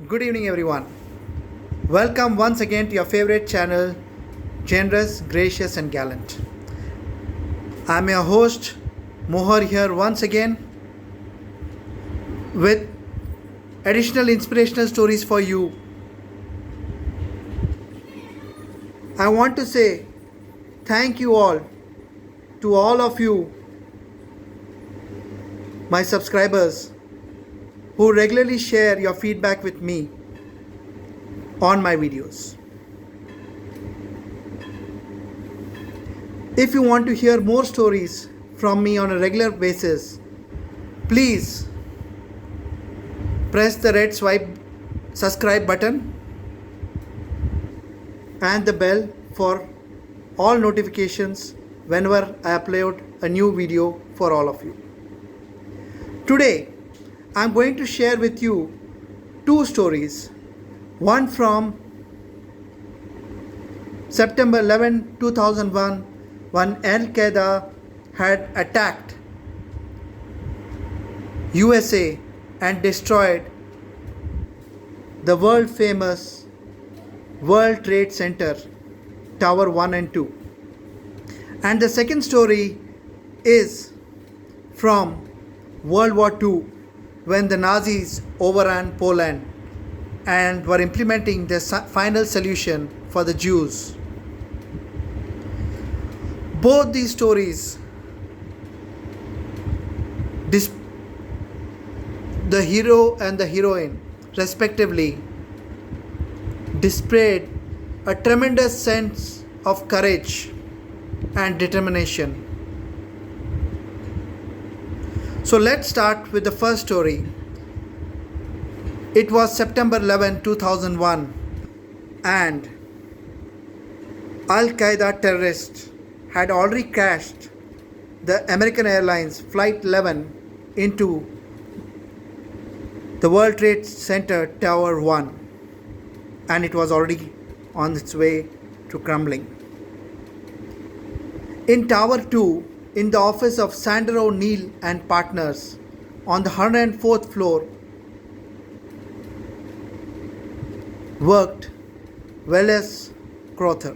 Good evening, everyone. Welcome once again to your favorite channel, Generous, Gracious, and Gallant. I'm your host, Mohar, here once again with additional inspirational stories for you. I want to say thank you all to all of you, my subscribers, who regularly share your feedback with me on my videos. If you want to hear more stories from me on a regular basis, please press the red swipe subscribe button and the bell for all notifications whenever I upload a new video for all of you. Today, I'm going to share with you two stories. One from September 11, 2001, when Al Qaeda had attacked USA and destroyed the world famous World Trade Center, Tower 1 and 2. And the second story is from World War II, when the Nazis overran Poland and were implementing the final solution for the Jews. Both these stories, the hero and the heroine, respectively, displayed a tremendous sense of courage and determination. So let's start with the first story. It was September 11, 2001, and Al Qaeda terrorists had already crashed the American Airlines Flight 11 into the World Trade Center Tower 1, and it was already on its way to crumbling. In Tower 2, in the office of Sandor O'Neill and Partners on the 104th floor, worked Wallace Crowther.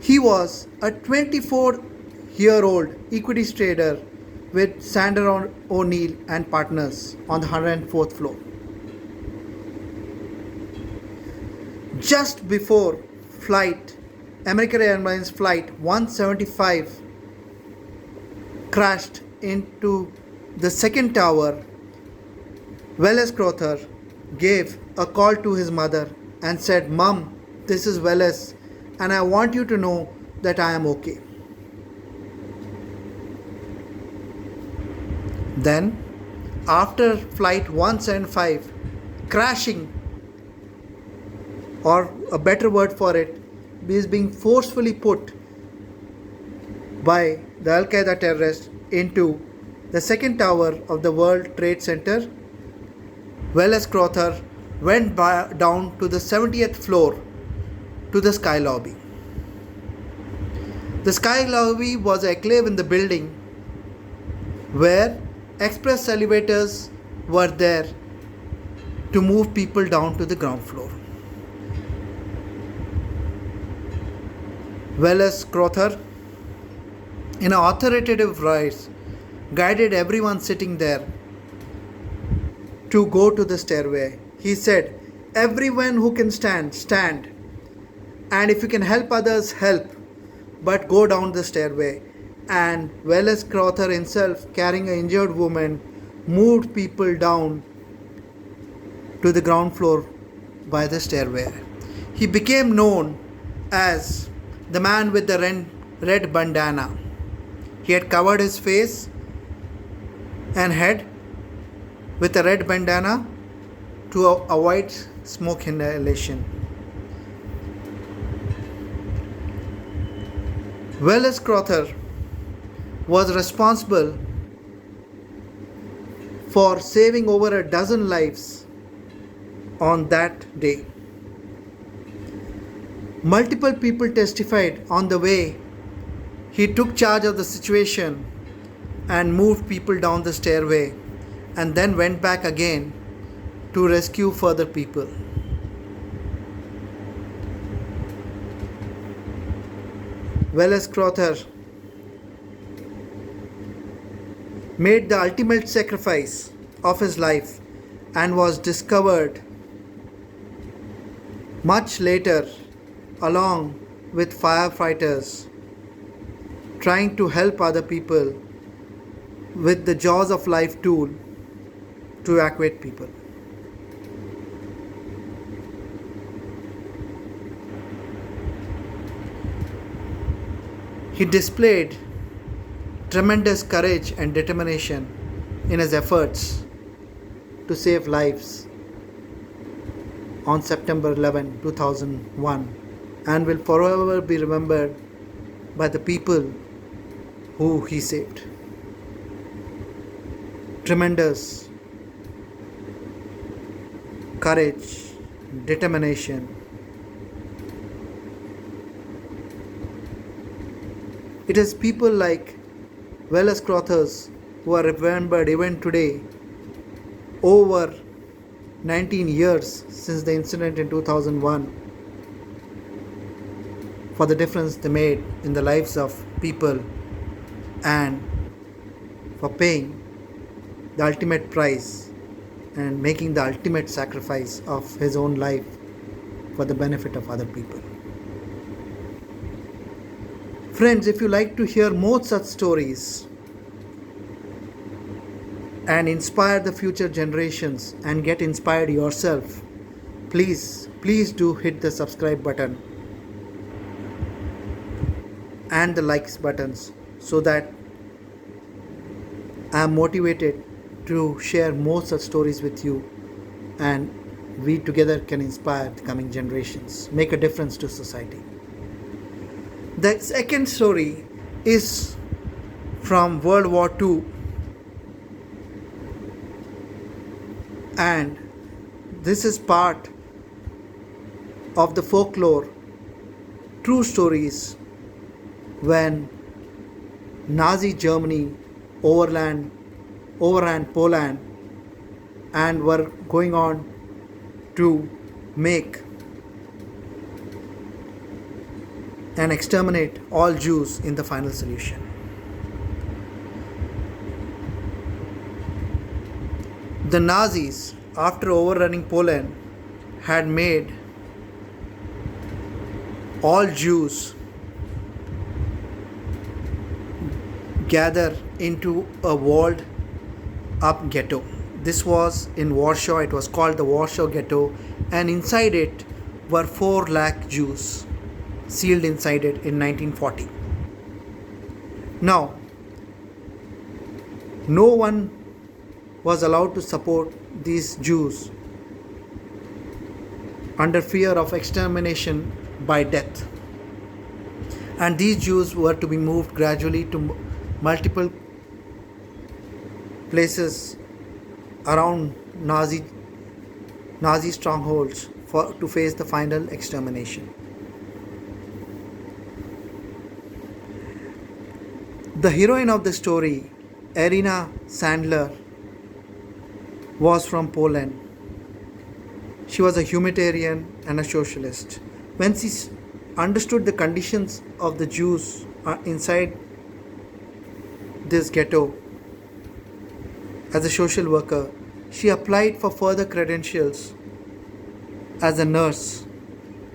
He was a 24-year-old equities trader with Sandor O'Neill and Partners on the 104th floor. Just before American Airlines Flight 175 crashed into the second tower, Wallace Crowther gave a call to his mother and said, "Mom, this is Wallace, and I want you to know that I am okay." Then, after Flight 175 crashing, or a better word for it, is being forcefully put by the Al Qaeda terrorists into the second tower of the World Trade Center, Wallace Crowther went down to the 70th floor to the Sky Lobby. The Sky Lobby was a enclave in the building where express elevators were there to move people down to the ground floor. Wallace Crowther, in an authoritative voice, guided everyone sitting there to go to the stairway. He said, "Everyone who can stand, stand. And if you can help others, help. But go down the stairway." And Wallace Crowther himself, carrying an injured woman, moved people down to the ground floor by the stairway. He became known as the man with the red bandana. He had covered his face and head with a red bandana to avoid smoke inhalation. Wallace Crowther was responsible for saving over a dozen lives on that day. Multiple people testified on the way he took charge of the situation and moved people down the stairway and then went back again to rescue further people. Wallace Crowther made the ultimate sacrifice of his life and was discovered much later along with firefighters trying to help other people with the Jaws of Life tool to evacuate people. He displayed tremendous courage and determination in his efforts to save lives on September 11, 2001, and will forever be remembered by the people who he saved. Tremendous courage, determination. It is people like Wallace Crowthers who are remembered even today, over 19 years since the incident in 2001, for the difference they made in the lives of people and for paying the ultimate price and making the ultimate sacrifice of his own life for the benefit of other people. Friends, if you like to hear more such stories and inspire the future generations and get inspired yourself, please do hit the subscribe button and the likes buttons so that I am motivated to share more such stories with you, and we together can inspire the coming generations, make a difference to society. The second story is from World War II, and this is part of the folklore, true stories when Nazi Germany overran Poland and were going on to make and exterminate all Jews in the final solution. The Nazis, after overrunning Poland, had made all Jews gather into a walled up ghetto. This was in Warsaw. It was called the Warsaw Ghetto, and inside it were 4 lakh Jews sealed inside it in 1940. Now, no one was allowed to support these Jews under fear of extermination by death, and these Jews were to be moved gradually to multiple places around Nazi strongholds to face the final extermination. The heroine of the story, Irina Sandler, was from Poland. She was a humanitarian and a socialist. When she understood the conditions of the Jews inside this ghetto, as a social worker, she applied for further credentials as a nurse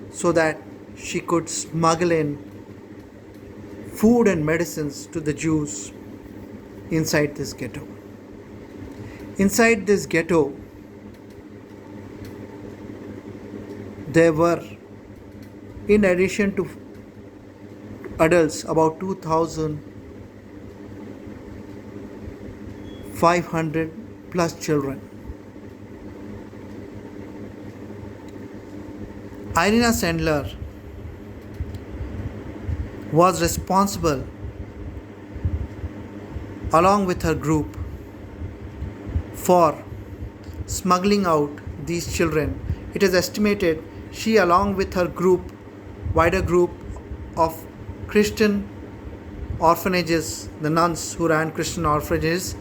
so that she could smuggle in food and medicines to the Jews inside this ghetto. Inside this ghetto, there were, in addition to adults, about 2,500 plus children. Irina Sandler was responsible, along with her group, for smuggling out these children. It is estimated she, along with her wider group of Christian orphanages, the nuns who ran Christian orphanages,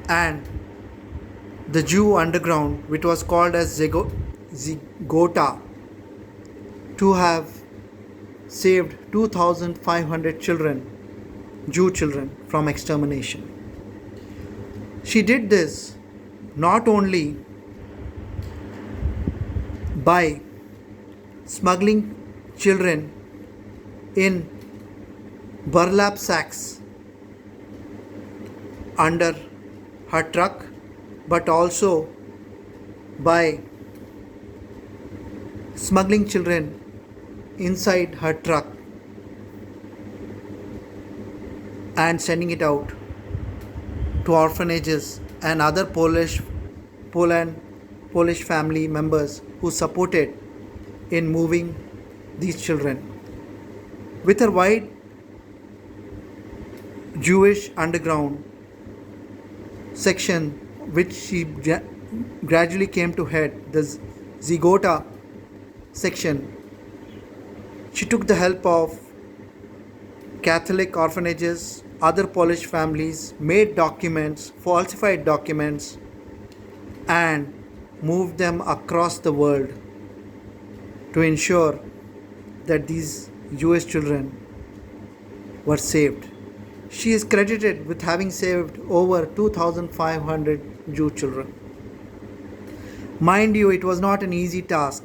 and the Jew underground, which was called as Zigota, to have saved 2,500 children, Jew children, from extermination. She did this not only by smuggling children in burlap sacks under her truck, but also by smuggling children inside her truck and sending it out to orphanages and other Polish family members who supported in moving these children. With her wide Jewish underground section, which she gradually came to head, the Zigota section, she took the help of Catholic orphanages, other Polish families, made documents, falsified documents, and moved them across the world to ensure that these Jewish children were saved. She is credited with having saved over 2,500 Jew children. Mind you, it was not an easy task.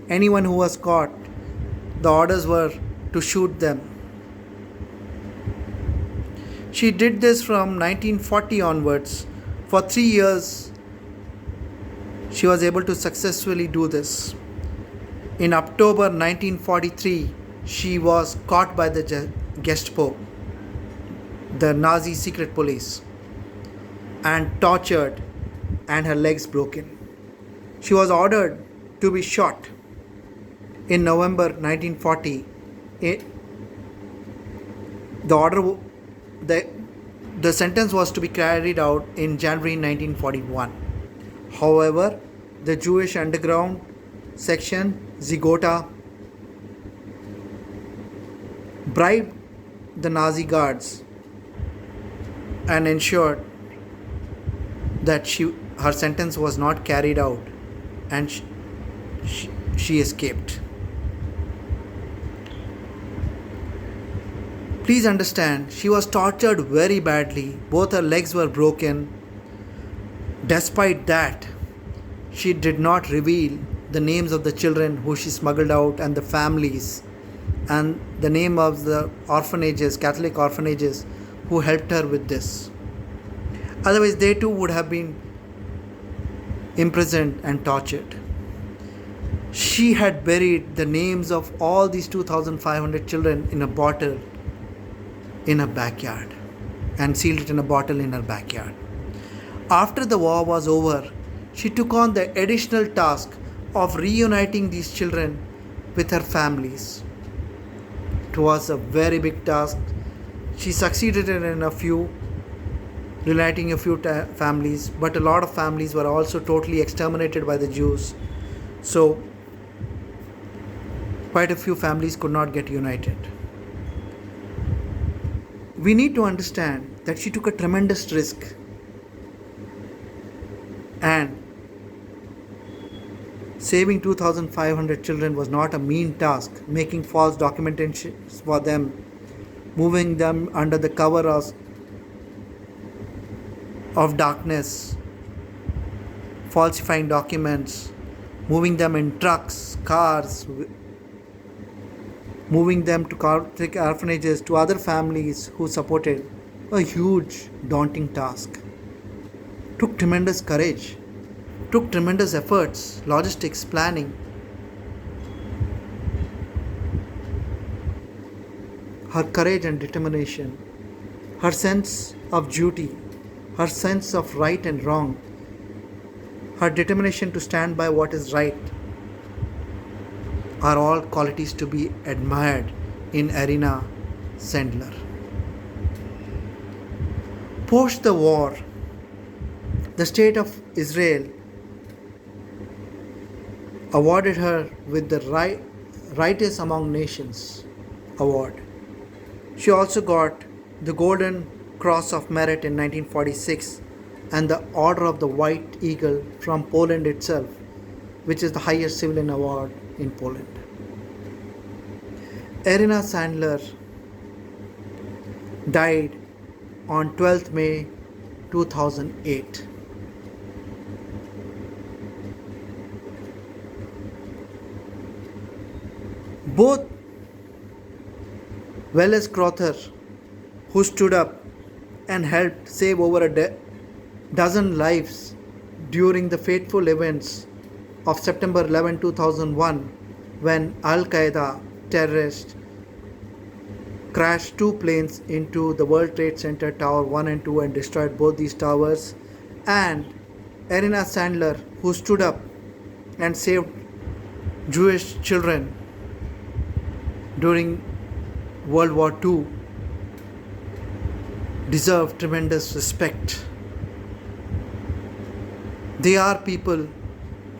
Anyone who was caught, the orders were to shoot them. She did this from 1940 onwards. For 3 years, she was able to successfully do this. In October 1943, she was caught by the Gestapo, the Nazi secret police, and tortured and her legs broken. She was ordered to be shot in November 1940. The sentence was to be carried out in January 1941. However, the Jewish underground section, Zigota, bribed the Nazi guards and ensured that her sentence was not carried out, and she escaped. Please understand, she was tortured very badly. Both her legs were broken. Despite that, she did not reveal the names of the children who she smuggled out and the families and the name of the orphanages, Catholic orphanages, who helped her with this. Otherwise, they too would have been imprisoned and tortured. She had buried the names of all these 2,500 children in a bottle in her backyard and sealed it in a bottle in her backyard. After the war was over, she took on the additional task of reuniting these children with her families. It was a very big task. She succeeded in reuniting a few families, but a lot of families were also totally exterminated by the Jews. So, quite a few families could not get united. We need to understand that she took a tremendous risk, and saving 2,500 children was not a mean task. Making false documentation for them, moving them under the cover of darkness, falsifying documents, moving them in trucks, cars, moving them to Catholic orphanages, to other families who supported, a huge, daunting task. Took tremendous courage, took tremendous efforts, logistics, planning. Her courage and determination, her sense of duty, her sense of right and wrong, her determination to stand by what is right, are all qualities to be admired in Irina Sendler. Post the war, the state of Israel awarded her with the Righteous Among Nations award. She also got the Golden Cross of Merit in 1946 and the Order of the White Eagle from Poland itself, which is the highest civilian award in Poland. Irina Sandler died on 12th May 2008. Both Wallace Crowther, who stood up and helped save over a dozen lives during the fateful events of September 11, 2001, when Al Qaeda terrorists crashed two planes into the World Trade Center Tower 1 and 2 and destroyed both these towers, and Irina Sandler, who stood up and saved Jewish children during World War II, deserve tremendous respect. They are people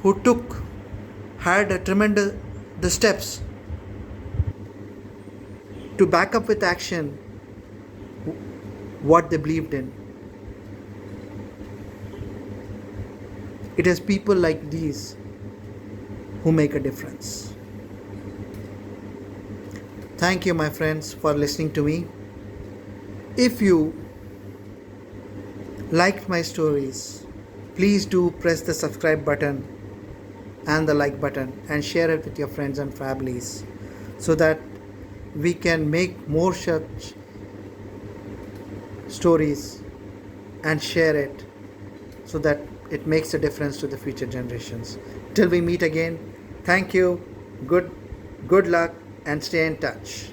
who had a tremendous the steps to back up with action what they believed in. It is people like these who make a difference. Thank you, my friends, for listening to me. If you liked my stories, please do press the subscribe button and the like button and share it with your friends and families so that we can make more such stories and share it so that it makes a difference to the future generations. Till we meet again, thank you, good luck, and stay in touch.